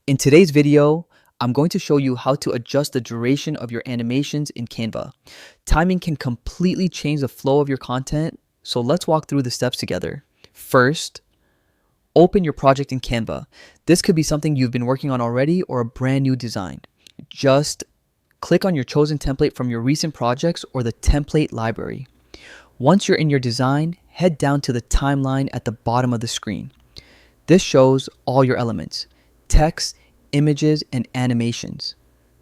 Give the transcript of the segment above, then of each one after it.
In today's video, I'm going to show you how to adjust the duration of your animations in Canva. Timing can completely change the flow of your content, so let's walk through the steps together. First, open your project in Canva. This could be something you've been working on already or a brand new design. Just click on your chosen template from your recent projects or the template library. Once you're in your design, head down to the timeline at the bottom of the screen. This shows all your elements: text, images, and animations.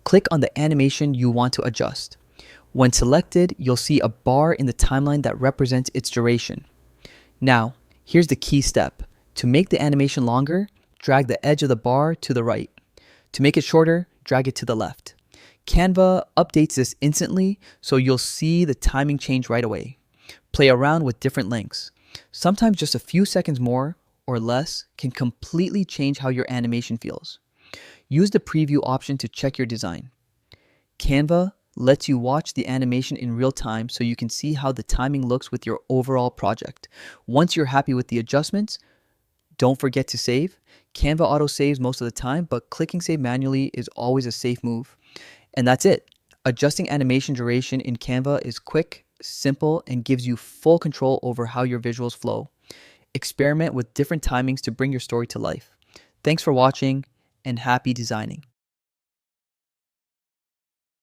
Click on the animation you want to adjust. When selected, you'll see a bar in the timeline that represents its duration. Now, here's the key step. To make the animation longer, drag the edge of the bar to the right. To make it shorter, drag it to the left. Canva updates this instantly, so you'll see the timing change right away. Play around with different lengths. Sometimes just a few seconds more or less can completely change how your animation feels. Use the preview option to check your design. Canva lets you watch the animation in real time so you can see how the timing looks with your overall project. Once you're happy with the adjustments, don't forget to save. Canva auto saves most of the time, but clicking save manually is always a safe move. And that's it. Adjusting animation duration in Canva is quick, simple, and gives you full control over how your visuals flow. Experiment with different timings to bring your story to life. Thanks for watching, and happy designing.